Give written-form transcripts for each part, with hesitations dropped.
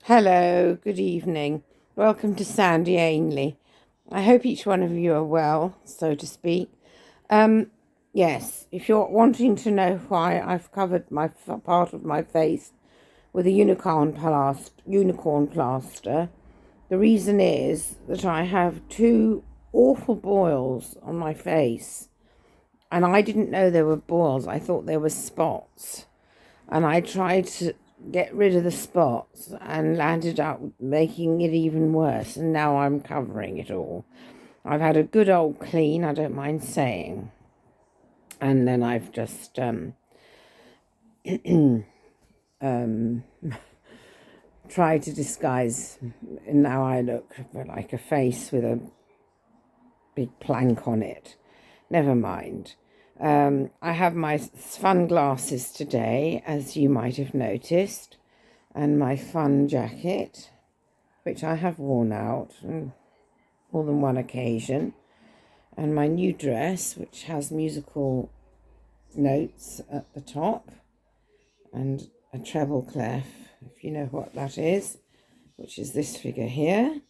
Hello, good evening. Welcome to Sandy Ainley. I hope each one of you are well, so to speak. Um, yes, if you're wanting to know why I've covered my part of my face with a unicorn plaster, the reason is that I have two awful boils on my face, and I didn't know they were boils. I thought they were spots, and I tried to get rid of the spots and landed up making it even worse, and now I'm covering it all. I've had a good old clean, I don't mind saying, and then I've just tried to disguise, and now I look like a face with a big plank on it. Never mind. I have my fun glasses today, as you might have noticed, and my fun jacket, which I have worn out on more than one occasion, and my new dress, which has musical notes at the top and a treble clef, if you know what that is, which is this figure here.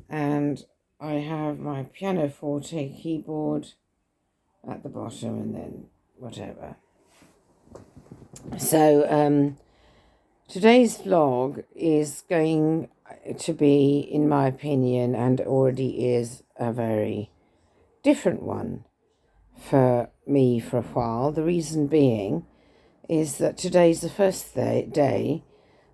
And I have my pianoforte keyboard at the bottom, and then whatever. So today's vlog is going to be, in my opinion, and already is, a very different one for me for a while. The reason being is that today's the first day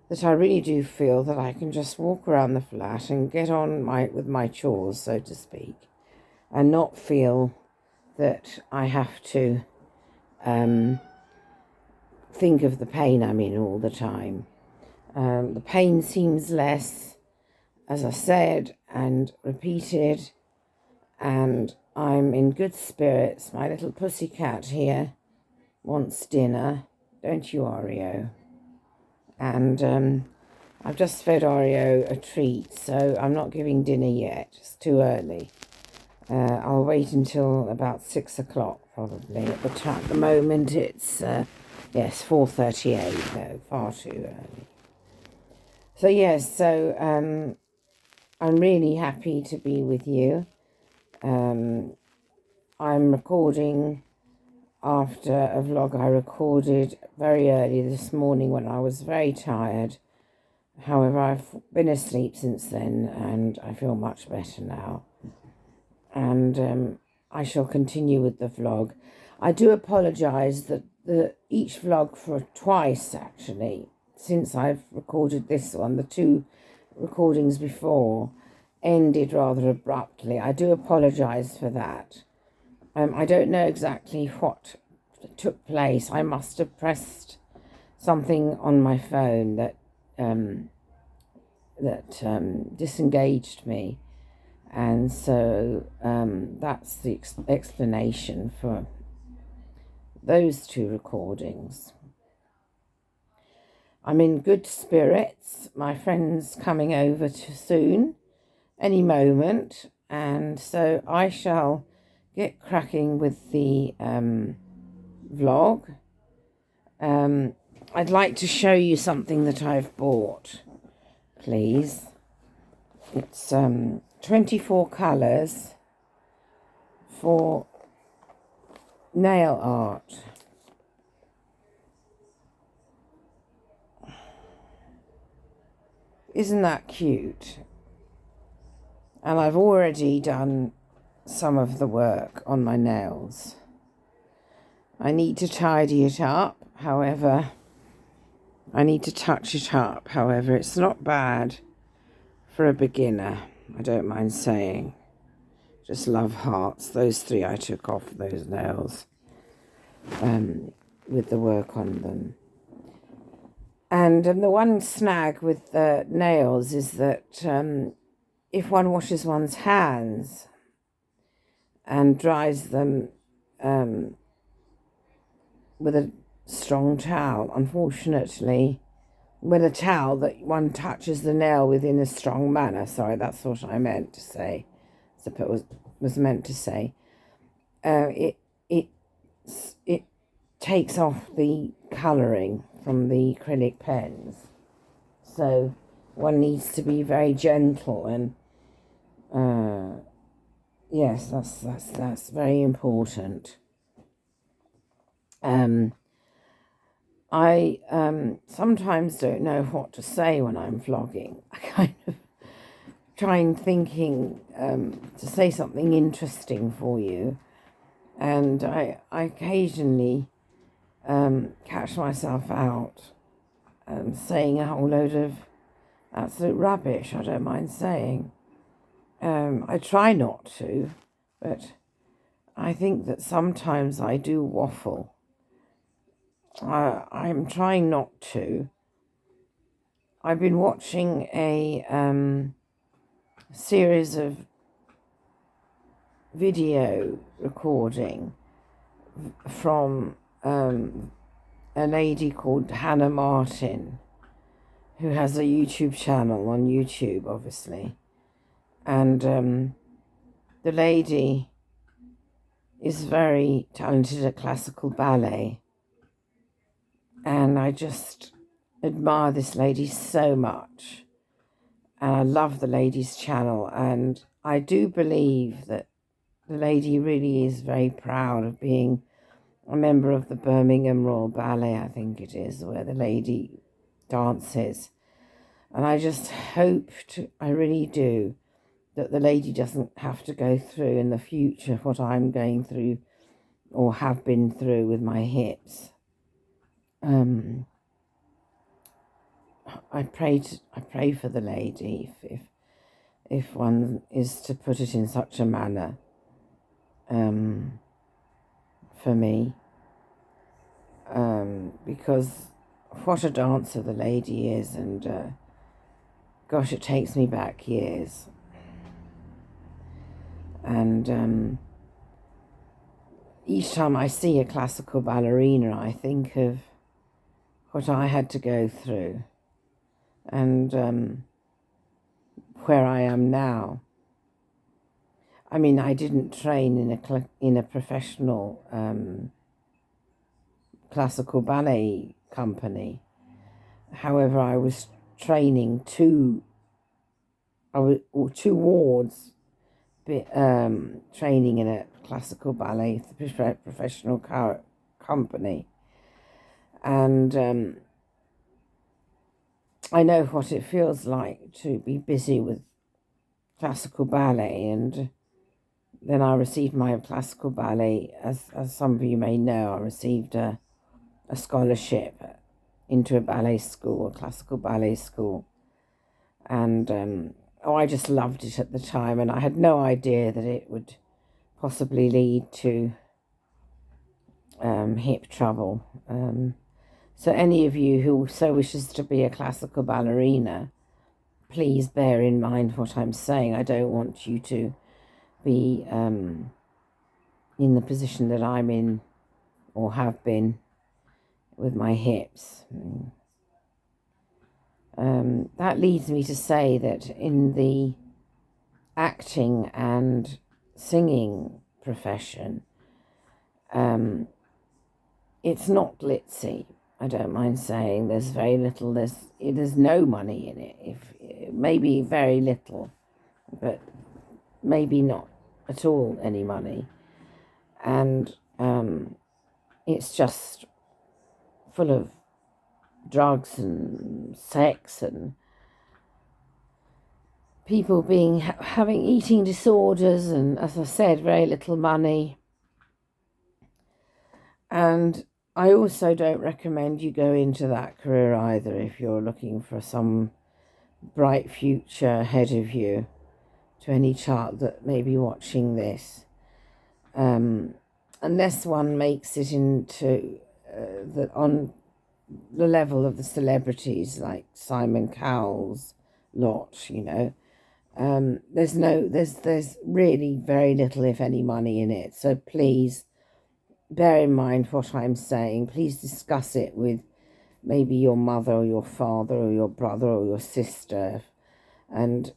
that I really do feel that I can just walk around the flat and get on with my chores, so to speak, and not feel that I have to think of the pain I'm in all the time. The pain seems less, as I said and repeated, and I'm in good spirits. My little pussycat here wants dinner, don't you, Oreo? And I've just fed Oreo a treat, so I'm not giving dinner yet. It's too early. I'll wait until about 6 o'clock, probably. At the moment, it's, 4:38, no, far too early. So, yes, I'm really happy to be with you. I'm recording after a vlog I recorded very early this morning when I was very tired. However, I've been asleep since then, and I feel much better now. And I shall continue with the vlog. I do apologise that each vlog for twice, actually, since I've recorded this one, the two recordings before ended rather abruptly. I do apologise for that. I don't know exactly what took place. I must have pressed something on my phone that disengaged me, and so that's the explanation for those two recordings. I'm in good spirits. My friend's coming over soon, any moment, and so I shall get cracking with the vlog. I'd like to show you something that I've bought, please. It's 24 colours for nail art. Isn't that cute? And I've already done some of the work on my nails. I need to tidy it up, however. I need to touch it up, however. It's not bad for a beginner, I don't mind saying. Just love hearts. Those three I took off those nails with the work on them. And the one snag with the nails is that if one washes one's hands and dries them with a strong towel, unfortunately, with a towel that one touches the nail with in a strong manner, sorry, that's what I meant to say, was meant to say, it takes off the colouring from the acrylic pens. So one needs to be very gentle, and yes, that's very important. I sometimes don't know what to say when I'm vlogging. I kind of thinking to say something interesting for you, and I occasionally catch myself out saying a whole load of absolute rubbish. I don't mind saying. I try not to, but I think that sometimes I do waffle. I'm trying not to. I've been watching a series of video recording from a lady called Hannah Martin, who has a YouTube channel on YouTube, obviously. And the lady is very talented at classical ballet. And I just admire this lady so much. And I love the lady's channel. And I do believe that the lady really is very proud of being a member of the Birmingham Royal Ballet, I think it is, where the lady dances. And I just hope, I really do, that the lady doesn't have to go through in the future what I'm going through or have been through with my hips. I pray for the lady, if one is to put it in such a manner, for me, because what a dancer the lady is, and gosh, it takes me back years. And each time I see a classical ballerina, I think of what I had to go through, and where I am now. I mean, I didn't train in a professional classical ballet company. However, I was training towards training in a classical ballet professional company, and I know what it feels like to be busy with classical ballet. And then I received my classical ballet, as some of you may know, I received a scholarship into a ballet school, a classical ballet school. And I just loved it at the time, and I had no idea that it would possibly lead to hip trouble. So any of you who so wishes to be a classical ballerina, please bear in mind what I'm saying. I don't want you to be in the position that I'm in or have been with my hips. That leads me to say that in the acting and singing profession, it's not glitzy. I don't mind saying there's very little, there's no money in it. If maybe very little, but maybe not at all any money. And it's just full of drugs and sex and people having eating disorders, and, as I said, very little money. And I also don't recommend you go into that career either if you're looking for some bright future ahead of you, to any child that may be watching this. Unless one makes it into on the level of the celebrities like Simon Cowell's lot, you know. There's really very little, if any, money in it. So please bear in mind what I'm saying. Please discuss it with maybe your mother or your father or your brother or your sister. And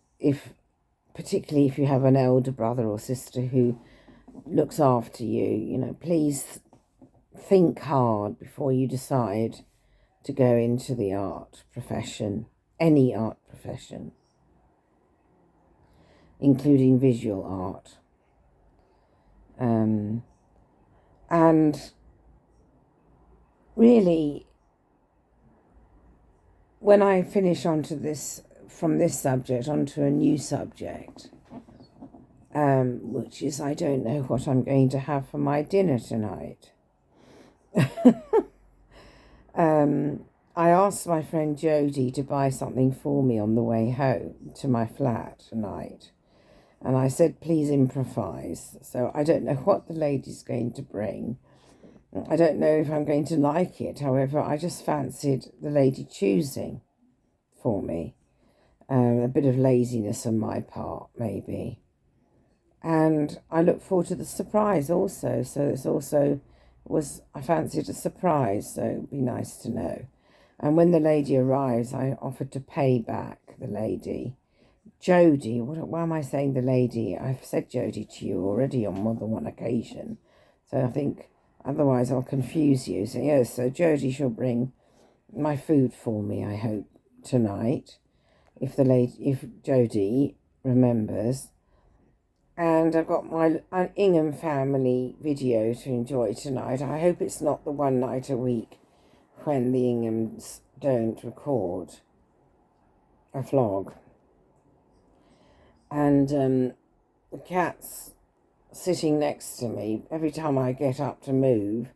particularly if you have an elder brother or sister who looks after you, you know, please think hard before you decide to go into the art profession. any art profession, including visual art. And really, when I finish onto this, from this subject onto a new subject, which is I don't know what I'm going to have for my dinner tonight. I asked my friend Jodie to buy something for me on the way home to my flat tonight. And I said, please improvise. So I don't know what the lady's going to bring. I don't know if I'm going to like it. However, I just fancied the lady choosing for me. A bit of laziness on my part, maybe. And I look forward to the surprise also. So it's also I fancied a surprise, so it'd be nice to know. And when the lady arrives, I offered to pay back the lady. Jodie, why am I saying the lady? I've said Jodie to you already on more than one occasion. So I think otherwise I'll confuse you. So yes, so Jodie shall bring my food for me, I hope, tonight. If Jodie remembers. And I've got my Ingham family video to enjoy tonight. I hope it's not the one night a week when the Inghams don't record a vlog. And the cat's sitting next to me. Every time I get up to move,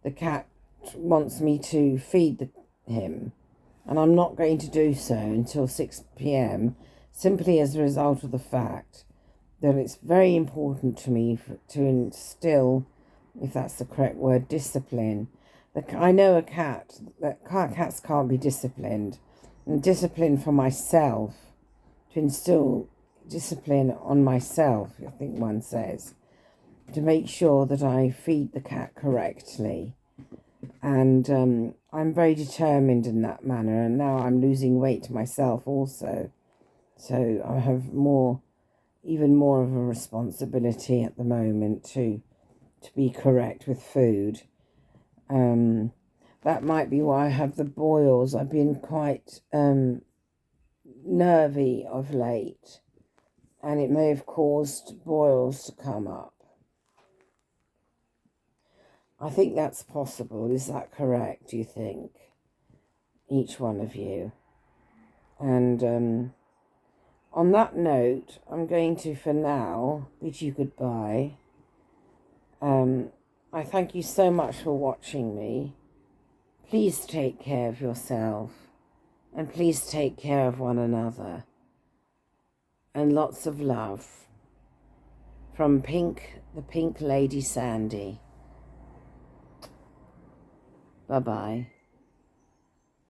the cat wants me to feed him. And I'm not going to do so until 6 p.m, simply as a result of the fact that it's very important to me to instill, if that's the correct word, discipline. I know cats can't be disciplined, and discipline for myself, to instill discipline on myself, I think one says, to make sure that I feed the cat correctly. And I'm very determined in that manner, and now I'm losing weight myself also. So I have even more of a responsibility at the moment to be correct with food. That might be why I have the boils. I've been quite nervy of late, and it may have caused boils to come up. I think that's possible. Is that correct, do you think? Each one of you. And on that note, I'm going to, for now, bid you goodbye. I thank you so much for watching me. Please take care of yourself, and please take care of one another. And lots of love from the Pink Lady Sandy. Bye-bye.